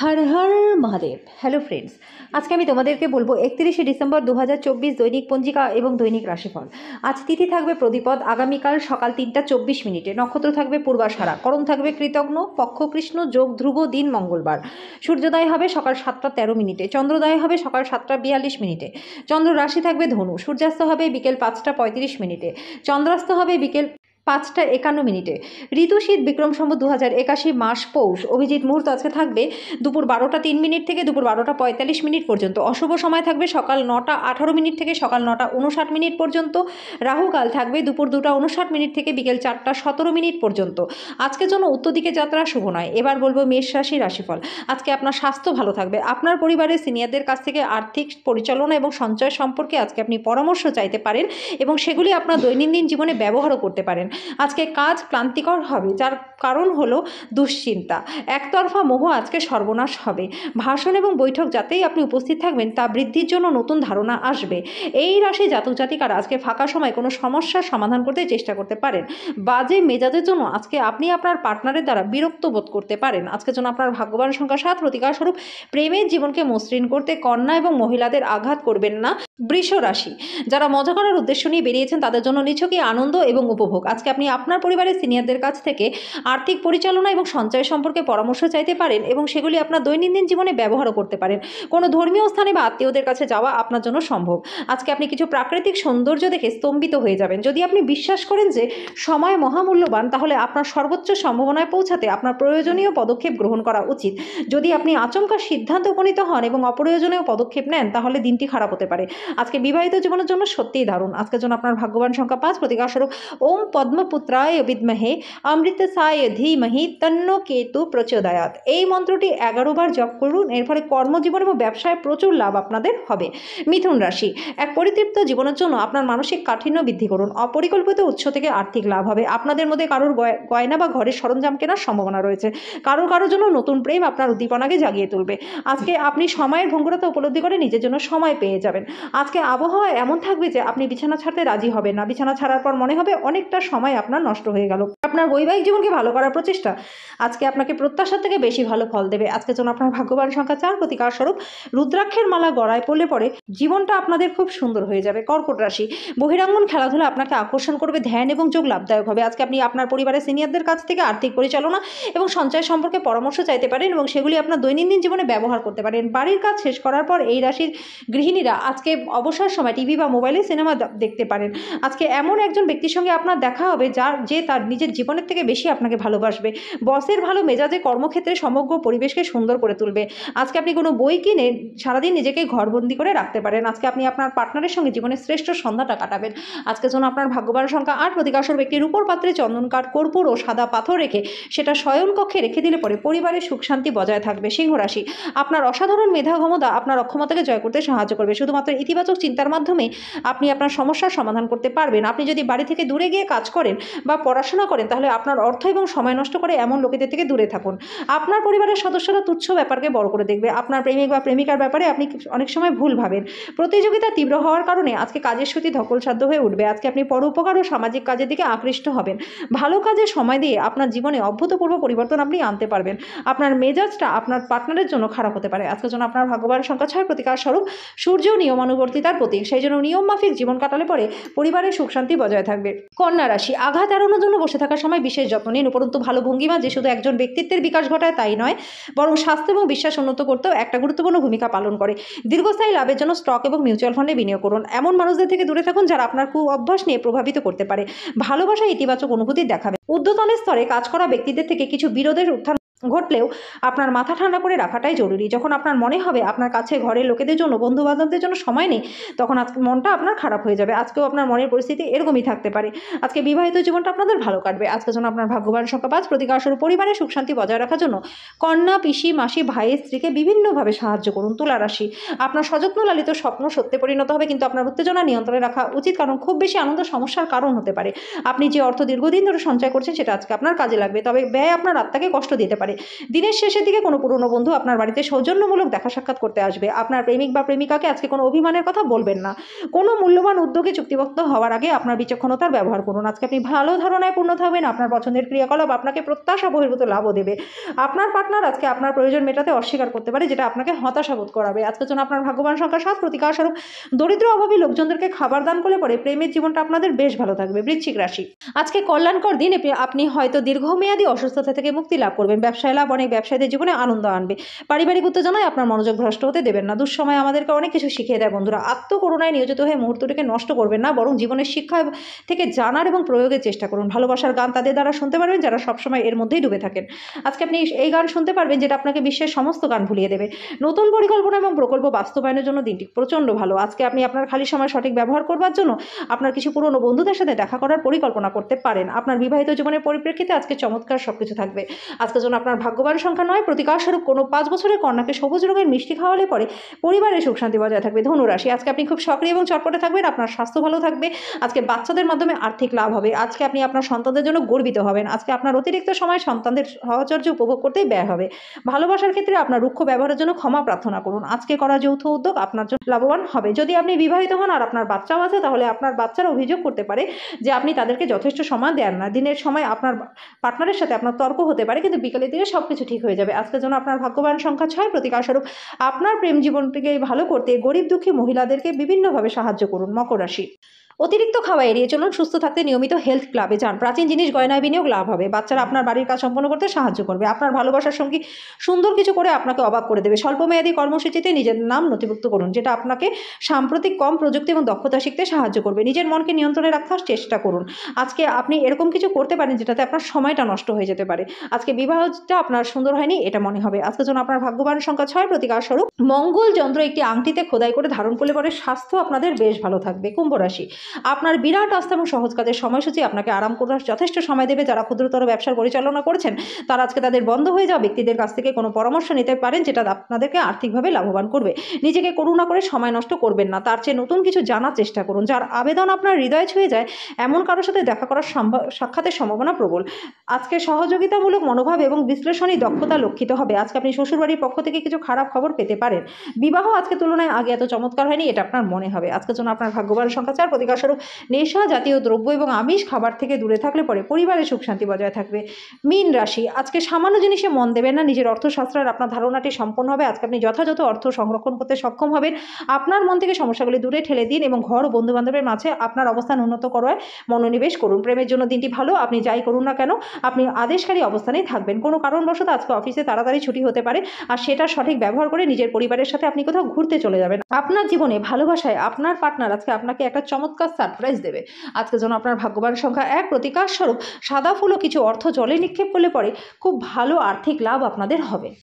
Har Har Mahadev. Hello friends, আজকে আমি তোমাদেরকে বলবো 31শে ডিসেম্বর 2024 দৈনিক পঞ্জিকা এবং দৈনিক রাশিফল। আজ তিথি থাকবে প্রদীপদ, আগামীকাল সকাল 3টা 24 মিনিটে, নক্ষত্র থাকবে পূর্বাষাঢ়া, করণ থাকবে কৃতজ্ঞ, পক্ষ কৃষ্ণ, যোগ ধ্রুব, দিন মঙ্গলবার। সূর্যোদয় হবে সকাল 7টা 13 মিনিটে, চন্দ্রোদয় হবে সকাল 7টা 42 মিনিটে, চন্দ্র রাশি থাকবে ধনু, সূর্যাস্ত হবে বিকেল 5টা 35 মিনিটে, চন্দ্রাস্ত হবে বিকেল 5টা 51 মিনিটে। ঋতু শীত, বিক্রম সম্বত 2081, মাস পৌষ। অভিজিৎ মুহূর্ত আজকে থাকবে দুপুর 12টা 3 মিনিট থেকে দুপুর 12টা 45 মিনিট পর্যন্ত। অশুভ সময় থাকবে সকাল 9টা 18 মিনিট থেকে সকাল 9টা 59 মিনিট পর্যন্ত। রাহুকাল থাকবে দুপুর 2টা 59 মিনিট থেকে বিকেল 4টা 17 মিনিট পর্যন্ত। আজকের জন্য উত্তর দিকে যাত্রা শুভ নয়। এবার বলবো মেষ রাশি রাশিফল। আজকে আপনার স্বাস্থ্য ভালো থাকবে। আপনার পরিবারের সিনিয়রদের কাছ থেকে আর্থিক পরিচালনা এবং সঞ্চয় সম্পর্কে আজকে আপনি পরামর্শ চাইতে পারেন এবং সেগুলি আপনার দৈনন্দিন জীবনে ব্যবহারও করতে পারেন। আজকে কাজ ক্লান্তিকর হবে, যার কারণ হলো দুশ্চিন্তা। একতরফা মোহ আজকে সর্বনাশ হবে। ভাষণ এবং বৈঠক যাতেই আপনি উপস্থিত থাকবেন তা বৃদ্ধির জন্য নতুন ধারণা আসবে। এই রাশি জাতক জাতিকারা আজকে ফাঁকা সময় কোনো সমস্যার সমাধান করতে চেষ্টা করতে পারেন। বাজে মেজাজের জন্য আজকে আপনি আপনার পার্টনারের দ্বারা বিরক্ত বোধ করতে পারেন। আজকের জন্য আপনার ভাগ্যবান সংখ্যা 7, প্রতিকার স্বরূপ প্রেমের জীবনকে মসৃণ করতে কন্যা এবং মহিলাদের আঘাত করবেন না। বৃষ রাশি, যারা মজা করার উদ্দেশ্য নিয়ে বেরিয়েছেন তাদের জন্য নিছকই আনন্দ এবং উপভোগ। আজকে আপনি আপনার পরিবারের সিনিয়রদের কাছ থেকে আর্থিক পরিচালনা এবং সঞ্চয় সম্পর্কে পরামর্শ চাইতে পারেন এবং সেগুলি আপনার দৈনন্দিন জীবনে ব্যবহারও করতে পারেন। কোনো ধর্মীয় স্থানে বা আত্মীয়দের কাছে যাওয়া আপনার জন্য সম্ভব। আজকে আপনি কিছু প্রাকৃতিক সৌন্দর্য দেখে স্তম্ভিত হয়ে যাবেন। যদি আপনি বিশ্বাস করেন যে সময় মহামূল্যবান, তাহলে আপনার সর্বোচ্চ সম্ভাবনায় পৌঁছাতে আপনার প্রয়োজনীয় পদক্ষেপ গ্রহণ করা উচিত। যদি আপনি আচমকা সিদ্ধান্তে উপনীত হন এবং অপ্রয়োজনীয় পদক্ষেপ নেন, তাহলে দিনটি খারাপ হতে পারে। আজকে বিবাহিত জীবনের জন্য সত্যিই দারুণ। আজকের জন্য আপনার ভাগ্যবান সংখ্যা 5, প্রতিকার স্বরূপ ওম পদ্মপুত্রায় বিদ্মহে অমৃতসায় ধীমহি তন্নো কেতু প্রচোদয়াৎ। এই মন্ত্রটি 11 বার জপ করুন। এর ফলে কর্মজীবন এবং ব্যবসায় প্রচুর লাভ আপনাদের হবে। মিথুন রাশি, এক পরিতৃপ্ত জীবনের জন্য আপনার মানসিক কাঠিন্য বৃদ্ধি করুন। অপরিকল্পিত উৎস থেকে আর্থিক লাভ হবে। আপনাদের মধ্যে কারোর গয়না বা ঘরের সরঞ্জাম কেনার সম্ভাবনা রয়েছে। কারোর জন্য নতুন প্রেম আপনার উদ্দীপনাকে জাগিয়ে তুলবে। আজকে আপনি সময়ের ভঙ্গুরতা উপলব্ধি করে নিজের জন্য সময় পেয়ে যাবেন। আজকে আবহাওয়া এমন থাকবে যে আপনি বিছানা ছাড়তে রাজি হবেন না। বিছানা ছাড়ার পর মনে হবে অনেকটা সময় আপনার নষ্ট হয়ে গেল। আপনার বৈবাহিক জীবনকে ভালো করার প্রচেষ্টা আজকে আপনাকে প্রত্যাশার থেকে বেশি ভালো ফল দেবে। আজকের জন্য আপনার ভাগ্যবান সংখ্যা 4, প্রতিকার স্বরূপ রুদ্রাক্ষের মালা গড়ায় পড়লে পরে জীবনটা আপনাদের খুব সুন্দর হয়ে যাবে। কর্কট রাশি, বহিরাঙ্গন খেলাধুলা আপনাকে আকর্ষণ করবে। ধ্যান এবং যোগ লাভদায়ক হবে। আজকে আপনি আপনার পরিবারের সিনিয়রদের কাছ থেকে আর্থিক পরিচালনা এবং সঞ্চয় সম্পর্কে পরামর্শ চাইতে পারেন এবং সেগুলি আপনার দৈনন্দিন জীবনে ব্যবহার করতে পারেন। বাড়ির কাজ শেষ করার পর এই রাশির গৃহিণীরা আজকে অবসর সময় টিভি বা মোবাইলে সিনেমা দেখতে পারেন। আজকে এমন একজন ব্যক্তির সঙ্গে আপনার দেখা হবে যে তার নিজের জীবনের থেকে বেশি আপনাকে ভালোবাসবে। বসের ভালো মেজাজে কর্মক্ষেত্রে সমগ্র পরিবেশকে সুন্দর করে তুলবে। আজকে আপনি কোনো বই কিনে সারাদিন নিজেকে ঘরবন্দি করে রাখতে পারেন। আজকে আপনি আপনার পার্টনারের সঙ্গে জীবনের শ্রেষ্ঠ সন্ধ্যাটা কাটাবেন। আজকের জন্য আপনার ভাগ্যবান সংখ্যা 8, প্রতিকার স্বরূপ একটি রূপোর পাত্রে চন্দন কাঠ, কর্পূর ও সাদা পাথর রেখে সেটা শয়নকক্ষে রেখে দিলে পরে পরিবারের সুখ শান্তি বজায় থাকবে। সিংহ রাশি, আপনার অসাধারণ মেধা ক্ষমতা আপনার অক্ষমতাকে জয় করতে সাহায্য করবে। শুধুমাত্র ইতিবাচক চিন্তার মাধ্যমে আপনি আপনার সমস্যার সমাধান করতে পারবেন। আপনি যদি বাড়ি থেকে দূরে গিয়ে কাজ করেন বা পড়াশোনা করেন, তাহলে আপনার অর্থ এবং সময় নষ্ট করে এমন লোকেদের থেকে দূরে থাকুন। আপনার পরিবারের সদস্যরা তুচ্ছ ব্যাপারকে বড় করে দেখবে। আপনার প্রেমিক বা প্রেমিকার ব্যাপারে আপনি অনেক সময় ভুল ভাবেন। প্রতিযোগিতা তীব্র হওয়ার কারণে আজকে কাজের সূচি ধকলসাধ্য হয়ে উঠবে। আজকে আপনি পরোপকার ও সামাজিক কাজের দিকে আকৃষ্ট হবেন। ভালো কাজে সময় দিয়ে আপনার জীবনে অভূতপূর্ব পরিবর্তন আপনি আনতে পারবেন। আপনার মেজাজটা আপনার পার্টনারের জন্য খারাপ হতে পারে। আজকের জন্য আপনার ভাগ্যবান সংখ্যা 6, প্রতিকার স্বরূপ সূর্য নিয়মানুবর্তিতার প্রতীক। সেই জন্য নিয়ম মাফিক জীবন কাটালে পরে পরিবারের সুখ শান্তি বজায় থাকবে। কন্যা রাশি, আঘাত এড়ানোর জন্য বসে থাকার সময় বিশেষ যত্ন নিন। উপরন্তু ভালো ভঙ্গিমা যে শুধু একজন ব্যক্তিত্বের বিকাশ ঘটায় তাই নয়, বরং স্বাস্থ্য এবং বিশ্বাস উন্নত করতেও একটা গুরুত্বপূর্ণ ভূমিকা পালন করে। দীর্ঘস্থায়ী লাভের জন্য স্টক এবং মিউচুয়াল ফান্ডে বিনিয়োগ করুন। এমন মানুষদের থেকে দূরে থাকুন যারা আপনার অভ্যাস নিয়ে প্রভাবিত করতে পারে। ভালোবাসা ইতিবাচক অনুভূতি দেখাবে। ঊর্ধ্বতনের স্তরে কাজ করা ব্যক্তিদের থেকে কিছু বিরোধের উত্থান ঘটলেও আপনার মাথা ঠান্ডা করে রাখাটাই জরুরি। যখন আপনার মনে হবে আপনার কাছে ঘরের লোকেদের জন্য, বন্ধু বান্ধবদের জন্য সময় নেই, তখন আজকে মনটা আপনার খারাপ হয়ে যাবে। আজকেও আপনার মনের পরিস্থিতি এরকমই থাকতে পারে। আজকে বিবাহিত জীবনটা আপনাদের ভালো কাটবে। আজকের জন্য আপনার ভাগ্যবান সংখ্যা 5, প্রতিকার স্বরূপ পরিবারের সুখ শান্তি বজায় রাখার জন্য কন্যা, পিসি, মাসি, ভাইয়ের স্ত্রীকে বিভিন্নভাবে সাহায্য করুন। তুলা রাশি, আপনার সযত্ন লালিত স্বপ্ন সত্যে পরিণত হবে, কিন্তু আপনার উত্তেজনা নিয়ন্ত্রণে রাখা উচিত, কারণ খুব বেশি আনন্দ সমস্যার কারণ হতে পারে। আপনি যে অর্থ দীর্ঘদিন ধরে সঞ্চয় করছেন সেটা আজকে আপনার কাজে লাগবে, তবে ব্যয় আপনার আত্মাকে কষ্ট দিতে পারে। পারে। দিনের শেষের দিকে কোনো পুরনো বন্ধু আপনার বাড়িতে সৌজন্যমূলক দেখা সাক্ষাৎ করতে আসবে। আপনার প্রেমিক বা প্রেমিকাকে আজকে কোনো অভিমানের কথা বলবেন না। কোনো মূল্যবান উদ্যোগে চুক্তিবদ্ধ হওয়ার আগে আপনার বিচক্ষণতার ব্যবহার করুন। আজকে আপনি ভালো ধারণায় পূর্ণ থাকবেন। আপনার পছন্দের ক্রিয়াকলাপ আপনাকে প্রত্যাশা বহির্ভূত লাভও দেবে। আপনার পার্টনার আজকে আপনার প্রয়োজন মেটাতে অস্বীকার করতে পারে, যেটা আপনাকে হতাশা বোধ করাবে। আজকের জন্য আপনার ভাগ্যবান সংখ্যা 7, প্রতিকার স্বরূপ দরিদ্র অভাবী লোকজনদেরকে খাবার দান করলে পরে প্রেমের জীবনটা আপনাদের বেশ ভালো থাকবে। বৃশ্চিক রাশি, আজকে কল্যাণকর দিন। আপনি হয়তো দীর্ঘমেয়াদী অসুস্থতা থেকে মুক্তি লাভ করবেন। ব্যবসায় লাভ অনেক ব্যবসায়ীদের জীবনে আনন্দ আনবে। পারিবারিক উত্তেজনায় আপনার মনোযোগ ভ্রষ্ট হতে দেবেন না। দুঃসময় আমাদেরকে অনেক কিছু শিখিয়ে দেয় বন্ধুরা। আত্মকরুণায় নিয়োজিত হয়ে মুহূর্তটিকে নষ্ট করবেন না, বরং জীবনের শিক্ষা থেকে জানার এবং প্রয়োগের চেষ্টা করুন। ভালোবাসার গান তাদের দ্বারা শুনতে পারবেন যারা সবসময় এর মধ্যেই ডুবে থাকেন। আজকে আপনি এই গান শুনতে পারবেন যেটা আপনাকে বিশ্বের সমস্ত গান ভুলিয়ে দেবে। নতুন পরিকল্পনা এবং প্রকল্প বাস্তবায়নের জন্য দিনটি প্রচণ্ড ভালো। আজকে আপনি আপনার খালি সময় সঠিক ব্যবহার করবার জন্য আপনার কিছু পুরনো বন্ধুদের সাথে দেখা করার পরিকল্পনা করতে পারেন। আপনার বিবাহিত জীবনের পরিপ্রেক্ষিতে আজকে চমৎকার সবকিছু থাকবে। আজকের জন্য আপনার ভাগ্যবান সংখ্যা 9, প্রতিকার স্বরূপ কোনো 5 বছরের কন্যাকে সবুজ রঙের মিষ্টি খাওয়ালে পরে পরিবারের সুখ শান্তি বজায় থাকবে। ধনুরাশি, আজকে আপনি খুব সক্রিয় এবং চটপটে থাকবেন। আপনার স্বাস্থ্য ভালো থাকবে। আজকে বাচ্চাদের মাধ্যমে আর্থিক লাভ হবে। আজকে আপনি আপনার সন্তানদের জন্য গর্বিত হবেন। আজকে আপনার অতিরিক্ত সময় সন্তানদের সাহচর্য উপভোগ করতেই ব্যয় হবে। ভালোবাসার ক্ষেত্রে আপনার রুক্ষ ব্যবহারের জন্য ক্ষমা প্রার্থনা করুন। আজকে করা যৌথ উদ্যোগ আপনার জন্য লাভবান হবে। যদি আপনি বিবাহিত হন আর আপনার বাচ্চাও আছে, তাহলে আপনার বাচ্চারা অভিযোগ করতে পারে যে আপনি তাদেরকে যথেষ্ট সময় দেন না। দিনের সময় আপনার পার্টনারের সাথে আপনার তর্ক হতে পারে, কিন্তু বিকেলের দিকে সবকিছু ঠিক হয়ে যাবে। আজকের জন্য আপনার ভাগ্যবান সংখ্যা 6, প্রতিকার স্বরূপ আপনার প্রেম জীবনটিকে ভালো করতে গরিব দুঃখী মহিলাদেরকে বিভিন্নভাবে সাহায্য করুন। মকর রাশি, অতিরিক্ত খাওয়া এড়িয়ে চলুন। সুস্থ থাকতে নিয়মিত হেলথ ক্লাবে যান। প্রাচীন জিনিস গয়নায় বিনিয়োগ লাভ হবে। বাচ্চারা আপনার বাড়ির কাজ সম্পন্ন করতে সাহায্য করবে। আপনার ভালোবাসার সঙ্গী সুন্দর কিছু করে আপনাকে অবাক করে দেবে। স্বল্পমেয়াদী কর্মসূচিতে নিজের নাম নথিভুক্ত করুন, যেটা আপনাকে সাম্প্রতিক কম প্রযুক্তি এবং দক্ষতা শিখতে সাহায্য করবে। নিজের মনকে নিয়ন্ত্রণে রাখার চেষ্টা করুন। আজকে আপনি এরকম কিছু করতে পারেন যেটাতে আপনার সময়টা নষ্ট হয়ে যেতে পারে। আজকে বিবাহটা আপনার সুন্দর হয়নি, এটা মনে হবে। আজকের জন্য আপনার ভাগ্যবান সংখ্যা 6, প্রতিকার স্বরূপ মঙ্গল যন্ত্র একটি আংটিতে খোদাই করে ধারণ করলে পরে স্বাস্থ্য আপনাদের বেশ ভালো থাকবে। কুম্ভ রাশি, আপনার বিরাট আস্থা এবং সহজ কাজের সময়সূচি আপনাকে আরাম করার যথেষ্ট সময় দেবে। যারা ক্ষুদ্রতর ব্যবসার পরিচালনা করছেন তারা আজকে তাদের বন্ধ হয়ে যাওয়া ব্যক্তিদের কাছ থেকে কোনো পরামর্শ নিতে পারেন, যেটা আপনাদেরকে আর্থিকভাবে লাভবান করবে। নিজেকে করুণা করে সময় নষ্ট করবেন না, তার চেয়ে নতুন কিছু জানার চেষ্টা করুন। যার আবেদন আপনার হৃদয়ে ছুঁয়ে যায় এমন কারোর সাথে দেখা করার সাক্ষাতের সম্ভাবনা প্রবল। আজকে সহযোগিতামূলক মনোভাব এবং বিশ্লেষণী দক্ষতা লক্ষিত হবে। আজকে আপনি শ্বশুরবাড়ির পক্ষ থেকে কিছু খারাপ খবর পেতে পারেন। বিবাহ আজকে তুলনায় আগে এত চমৎকার হয়নি, এটা আপনার মনে হবে। আজকের জন্য আপনার ভাগ্যবান সংখ্যা 4, প্রতিকার স্বরূপ নেশা জাতীয় দ্রব্য এবং আমিষ খাবার থেকে দূরে থাকলে পরে পরিবারের সুখ শান্তি বজায় থাকবে। মীন রাশি, আজকে সামান্য জিনিসে মন দেবেন না। নিজের অর্থশাস্ত্রের আপনার ধারণাটি সম্পন্ন হবে। আজকে আপনি যথাযথ অর্থ সংরক্ষণ করতে সক্ষম হবেন। আপনার মন থেকে সমস্যাগুলি দূরে ঠেলে দিন এবং ঘর ও বন্ধু বান্ধবের মাঝে আপনার অবস্থান উন্নত করায় মনোনিবেশ করুন। প্রেমের জন্য দিনটি ভালো। আপনি যাই করুন না কেন আপনি আদেশকারী অবস্থানেই থাকবেন। কোনো কারণবশত আজকে অফিসে তাড়াতাড়ি ছুটি হতে পারে, আর সেটা সঠিক ব্যবহার করে নিজের পরিবারের সাথে আপনি কোথাও ঘুরতে চলে যাবেন। আপনার জীবনে ভালোবাসায় আপনার পার্টনার আজকে আপনাকে একটা চমৎকার সারপ্রাইজ দেবে। আজকের জন্য আপনার ভাগ্যবান সংখ্যা 1, প্রতিকার স্বরূপ সাদা ফুল ও কিছু অর্থ জলে নিক্ষেপ করলে পরে খুব ভালো আর্থিক লাভ আপনাদের হবে।